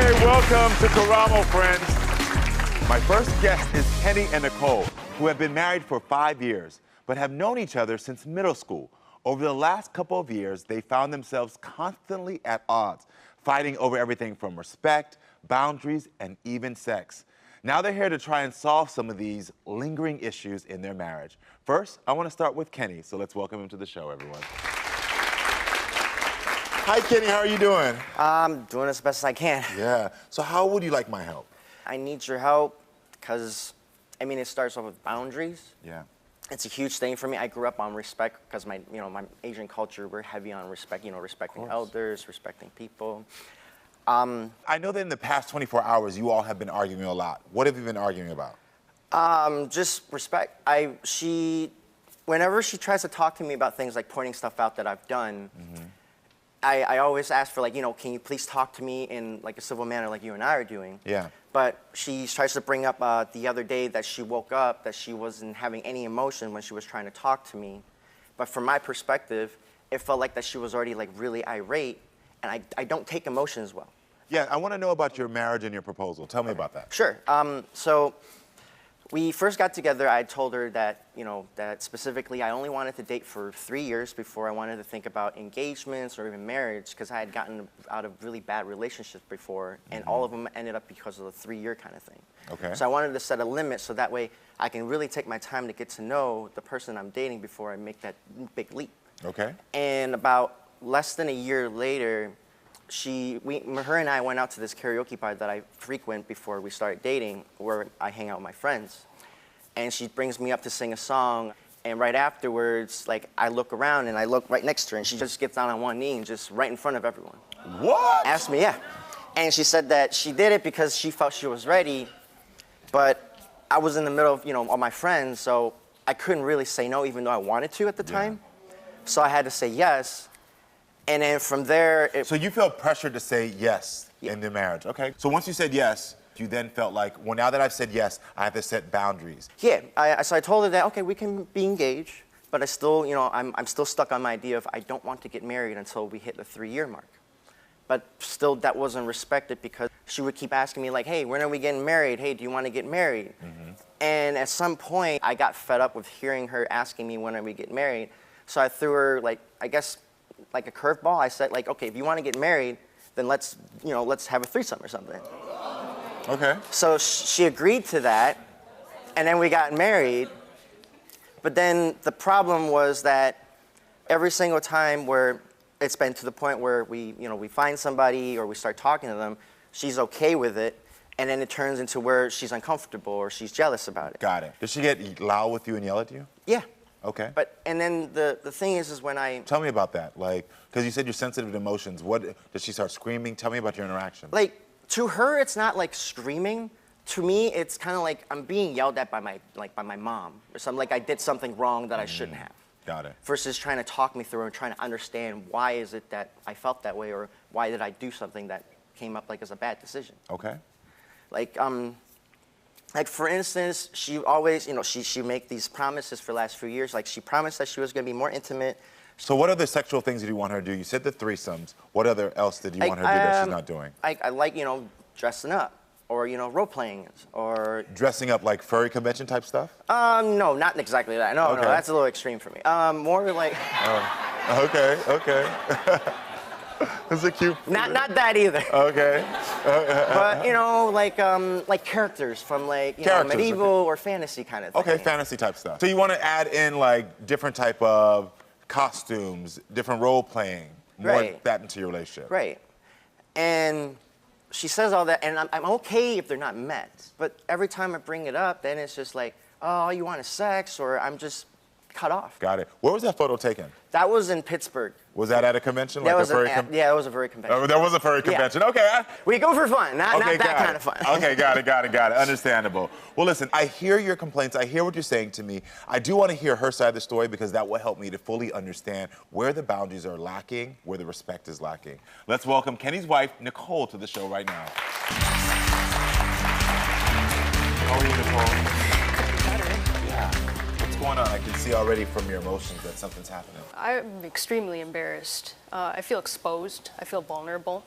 Okay, welcome to Karamo, friends. My first guest is Kenny and Nicole, who have been married for 5 years, but have known each other since middle school. Over the last couple of years, they found themselves constantly at odds, fighting over everything from respect, boundaries, and even sex. Now they're here to try and solve some of these lingering issues in their marriage. First, I want to start with Kenny, so let's welcome him to the show, everyone. Hi, Kenny, how are you doing? I'm doing as best as I can. Yeah, so how would you like my help? I need your help because, I mean, it starts off with boundaries. Yeah. It's a huge thing for me. I grew up on respect because my Asian culture, we're heavy on respect, respecting elders, respecting people. I know that in the past 24 hours, you all have been arguing a lot. What have you been arguing about? Just respect. Whenever she tries to talk to me about things like pointing stuff out that I've done, I always ask for, like, can you please talk to me in like a civil manner like you and I are doing? Yeah. But she tries to bring up the other day that she woke up, that she wasn't having any emotion when she was trying to talk to me. But from my perspective, it felt like that she was already like really irate, and I don't take emotions well. Yeah, I want to know about your marriage and your proposal. Tell me about that. Sure. So we first got together. I told her that, that specifically I only wanted to date for 3 years before I wanted to think about engagements or even marriage, because I had gotten out of really bad relationships before, and all of them ended up because of the 3-year kind of thing. Okay. So I wanted to set a limit so that way I can really take my time to get to know the person I'm dating before I make that big leap. Okay. And about less than a year later, her and I went out to this karaoke bar that I frequent before we started dating, where I hang out with my friends. And she brings me up to sing a song, and right afterwards, like, I look around and I look right next to her, and she just gets down on one knee and just right in front of everyone. What? Asked me, yeah. And she said that she did it because she felt she was ready, but I was in the middle of, all my friends, so I couldn't really say no, even though I wanted to at the time. So I had to say yes. And then from there... So you felt pressured to say yes in the marriage. Okay. So once you said yes, you then felt like, well, now that I've said yes, I have to set boundaries. Yeah. So I told her that, okay, we can be engaged, but I still, I'm still stuck on my idea of I don't want to get married until we hit the 3-year mark. But still, that wasn't respected because she would keep asking me, like, hey, when are we getting married? Hey, do you want to get married? And at some point, I got fed up with hearing her asking me when are we getting married. So I threw her, like, I guess, like a curveball. I said, like, okay, if you want to get married, then let's have a threesome or something. Okay. So she agreed to that, and then we got married. But then the problem was that every single time where it's been to the point where we find somebody or we start talking to them, she's okay with it, and then it turns into where she's uncomfortable or she's jealous about it. Got it. Did she get loud with you and yell at you? Yeah. Okay. And then the thing is when I... Tell me about that, like, because you said you're sensitive to emotions. What, did she start screaming? Tell me about your interaction. Like, to her, it's not like screaming. To me, it's kind of like I'm being yelled at by my mom, or something, like I did something wrong that I shouldn't have. Got it. Versus trying to talk me through and trying to understand why is it that I felt that way, or why did I do something that came up like as a bad decision. Okay. Like for instance, she always, she make these promises for the last few years. Like she promised that she was going to be more intimate. So what other sexual things did you want her to do? You said the threesomes. What other else did you want her to do that she's not doing? I like, dressing up, or, role-playing, or... Dressing up like furry convention type stuff? No, not exactly that. No, Okay. no, that's a little extreme for me. More like... Okay. That's a cute... Not that either. Okay. But, like characters from, like, medieval or fantasy kind of thing. Okay, fantasy type stuff. So you want to add in, like, different type of costumes, different role-playing, more that into your relationship. Right. And she says all that, and I'm okay if they're not met. But every time I bring it up, then it's just like, oh, all you want is sex, or I'm just cut off. Got it. Where was that photo taken? That was in Pittsburgh. Was that at a convention? Yeah, like it was a furry convention. Oh, there was a furry convention. Okay. We go for fun, not that kind of fun. Okay, got it. Understandable. Well, listen, I hear your complaints. I hear what you're saying to me. I do want to hear her side of the story because that will help me to fully understand where the boundaries are lacking, where the respect is lacking. Let's welcome Kenny's wife, Nicole, to the show right now. How are you, Nicole? What's going on? I can see already from your emotions that something's happening. I'm extremely embarrassed. I feel exposed. I feel vulnerable.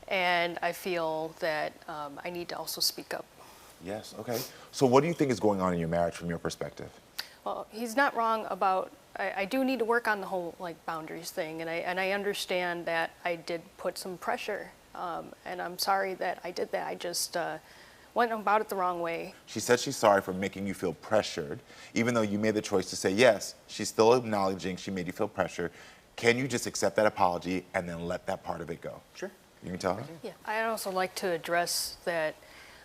and I feel that I need to also speak up. Yes, okay. So what do you think is going on in your marriage from your perspective? Well, he's not wrong about, I do need to work on the whole like boundaries thing, and I understand that I did put some pressure, and I'm sorry that I did that. I just went about it the wrong way. She said she's sorry for making you feel pressured, even though you made the choice to say yes. She's still acknowledging she made you feel pressured. Can you just accept that apology and then let that part of it go? Sure. You can tell her? Yeah, I'd also like to address that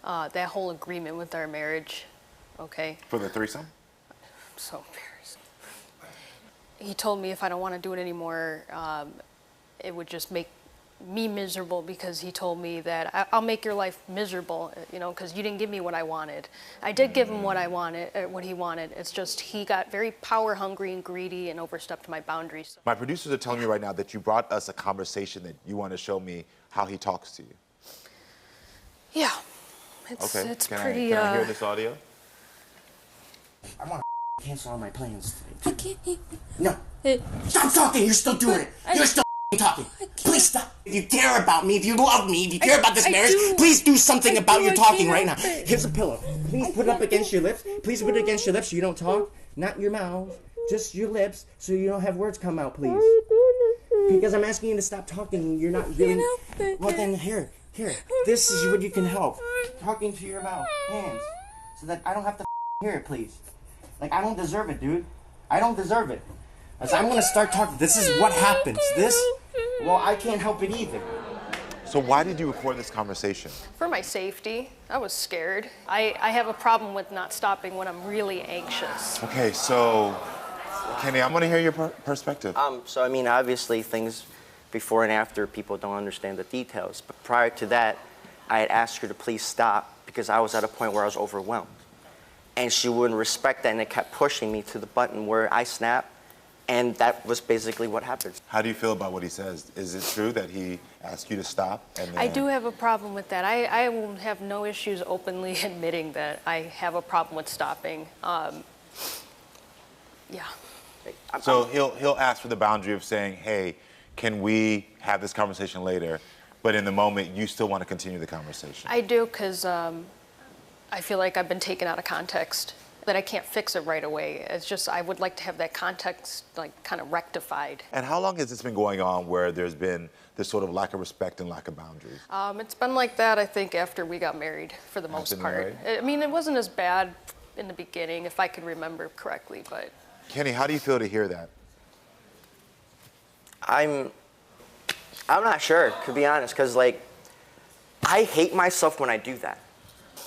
that whole agreement with our marriage, okay? For the threesome? So embarrassing. He told me if I don't want to do it anymore, it would just make me miserable, because he told me that I'll make your life miserable, you know, because you didn't give me what I wanted. I did give him what I wanted, what he wanted. It's just he got very power hungry and greedy and overstepped my boundaries. My producers are telling me right now that you brought us a conversation that you want to show me how he talks to you. Yeah, it's Okay. it's Can pretty. I hear this audio? I want to cancel all my plans. I can't. No. Stop talking. You're still doing it. You're still talking. Please stop. If you care about me, if you love me, if you care about this marriage, please do something about your talking right now. Here's a pillow. Please put it up against your lips. Please put it against your lips so you don't talk. Not your mouth. Just your lips so you don't have words come out, please. Because I'm asking you to stop talking. You're not really. Well, then here. This is what you can help. Talking to your mouth, hands, so that I don't have to hear it, please. Like, I don't deserve it, dude. I don't deserve it. As I'm gonna start talking. This is what happens. Well, I can't help it either. So why did you record this conversation? For my safety. I was scared. I have a problem with not stopping when I'm really anxious. Okay, so, Kenny, I'm gonna hear your perspective. So I mean, obviously things before and after, people don't understand the details. But prior to that, I had asked her to please stop because I was at a point where I was overwhelmed. And she wouldn't respect that, and it kept pushing me to the button where I snapped, and that was basically what happened. How do you feel about what he says? Is it true that he asked you to stop? And then... I do have a problem with that. I will have no issues openly admitting that I have a problem with stopping. Yeah. So he'll ask for the boundary of saying, hey, can we have this conversation later? But in the moment, you still want to continue the conversation. I do, because I feel like I've been taken out of context, that I can't fix it right away. It's just, I would like to have that context, like, kind of rectified. And how long has this been going on where there's been this sort of lack of respect and lack of boundaries? It's been like that, I think, after we got married, for the most part. I mean, it wasn't as bad in the beginning, if I could remember correctly, but... Kenny, how do you feel to hear that? I'm not sure, to be honest, because, like, I hate myself when I do that.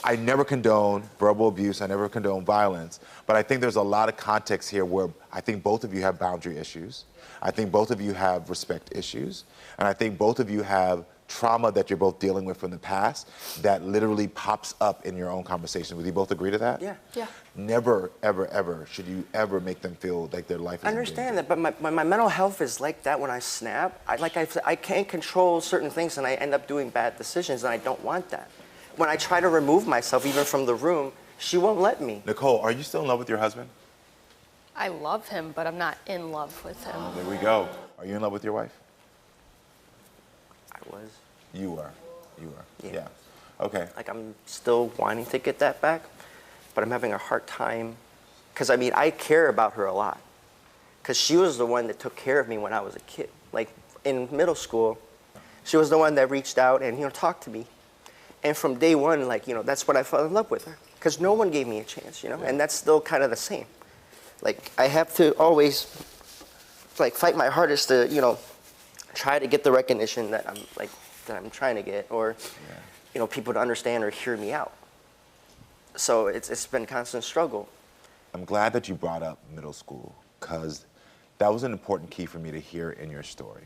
I never condone verbal abuse. I never condone violence. But I think there's a lot of context here where I think both of you have boundary issues. I think both of you have respect issues. And I think both of you have trauma that you're both dealing with from the past that literally pops up in your own conversation. Would you both agree to that? Yeah. Yeah. Never, ever, ever should you ever make them feel like their life is I understand that, but my mental health is like that when I snap. I can't control certain things, and I end up doing bad decisions, and I don't want that. When I try to remove myself, even from the room, she won't let me. Nicole, are you still in love with your husband? I love him, but I'm not in love with him. There we go. Are you in love with your wife? I was. You were. You were. Yeah. Okay. Like, I'm still wanting to get that back, but I'm having a hard time. Because, I mean, I care about her a lot. Because she was the one that took care of me when I was a kid. Like, in middle school, she was the one that reached out and, talked to me. And from day one, like, that's when I fell in love with her. Because no one gave me a chance, And that's still kind of the same. Like, I have to always, like, fight my hardest to, try to get the recognition that I'm trying to get, or, people to understand or hear me out. So it's been a constant struggle. I'm glad that you brought up middle school, because that was an important key for me to hear in your story.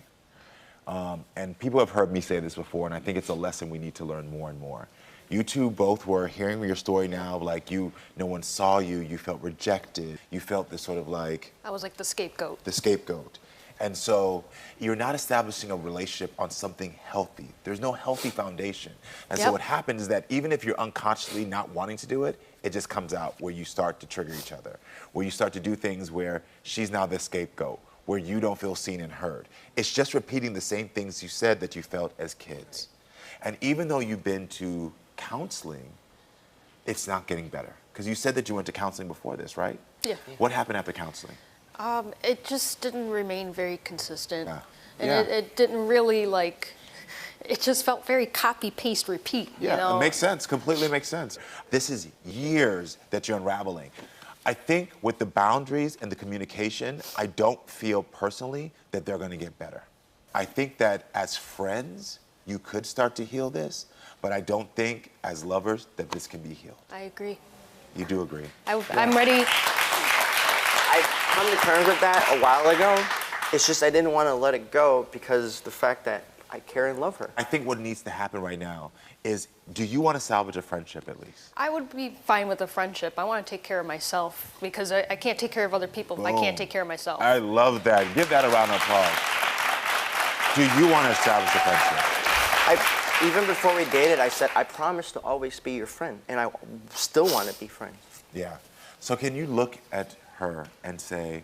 And people have heard me say this before, and I think it's a lesson we need to learn more and more. You two both were hearing your story now, like no one saw you, you felt rejected, you felt this sort of like... I was like the scapegoat. The scapegoat. And so you're not establishing a relationship on something healthy. There's no healthy foundation. And so what happens is that even if you're unconsciously not wanting to do it, it just comes out where you start to trigger each other, where you start to do things where she's now the scapegoat, where you don't feel seen and heard. It's just repeating the same things you said that you felt as kids. And even though you've been to counseling, it's not getting better. Because you said that you went to counseling before this, right? Yeah. What happened after counseling? It just didn't remain very consistent. And Yeah. it didn't really it just felt very copy, paste, repeat. Yeah, you know? it makes sense, completely makes sense. This is years that you're unraveling. I think with the boundaries and the communication, I don't feel personally that they're gonna get better. I think that as friends, you could start to heal this, but I don't think as lovers that this can be healed. I agree. You do agree? I'm ready. I've come to terms with that a while ago. It's just I didn't want to let it go because the fact that I care and love her. I think what needs to happen right now is, do you want to salvage a friendship at least? I would be fine with a friendship. I want to take care of myself because I can't take care of other people if I can't take care of myself. I love that. Give that a round of applause. Do you want to establish a friendship? Even before we dated, I said, I promise to always be your friend, and I still want to be friends. Yeah. So can you look at her and say,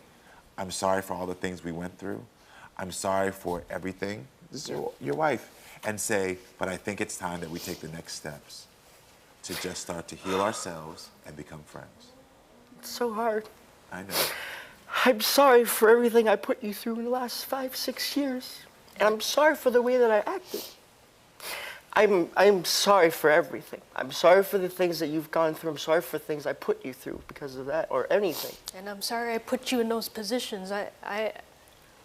I'm sorry for all the things we went through. I'm sorry for everything. This is your wife. And say, but I think it's time that we take the next steps to just start to heal ourselves and become friends. It's so hard. I know. I'm sorry for everything I put you through in the last 5, 6 years. And I'm sorry for the way that I acted. I'm sorry for everything. I'm sorry for the things that you've gone through. I'm sorry for things I put you through because of that or anything. And I'm sorry I put you in those positions. I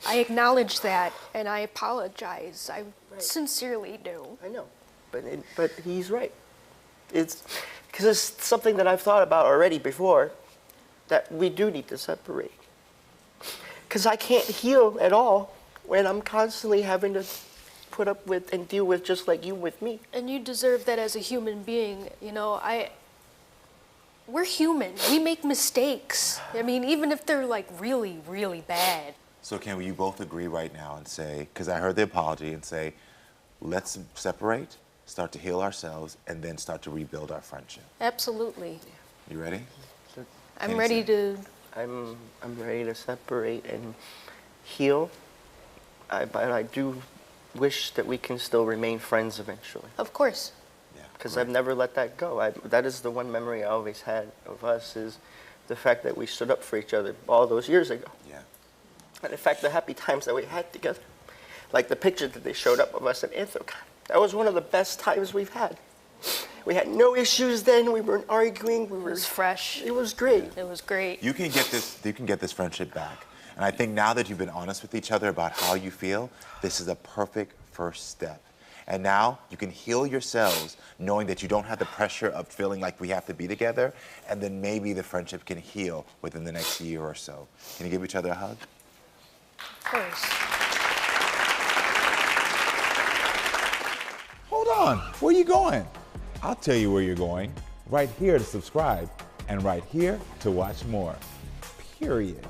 acknowledge that and I apologize. I sincerely do. I know, but he's right. It's because it's something that I've thought about already before, that we do need to separate. Because I can't heal at all when I'm constantly having to put up with and deal with just like you with me. And you deserve that as a human being. You know, we're human. We make mistakes. I mean, even if they're like really, really bad. So can you both agree right now and say, because I heard the apology, and say, let's separate, start to heal ourselves, and then start to rebuild our friendship. Absolutely. You ready? I'm ready to. I'm ready to separate and heal. But I do wish that we can still remain friends eventually. Of course. Yeah. Because I've never let that go. That is the one memory I always had of us, is the fact that we stood up for each other all those years ago. Yeah. And in fact, the happy times that we had together, like the picture that they showed up of us at Anthrocon, that was one of the best times we've had. We had no issues then. We weren't arguing. It was fresh. It was great. It was great. You can get this friendship back. And I think now that you've been honest with each other about how you feel, this is a perfect first step. And now you can heal yourselves knowing that you don't have the pressure of feeling like we have to be together, and then maybe the friendship can heal within the next year or so. Can you give each other a hug? Of course. Hold on, where are you going? I'll tell you where you're going. Right here to subscribe, and right here to watch more. Period.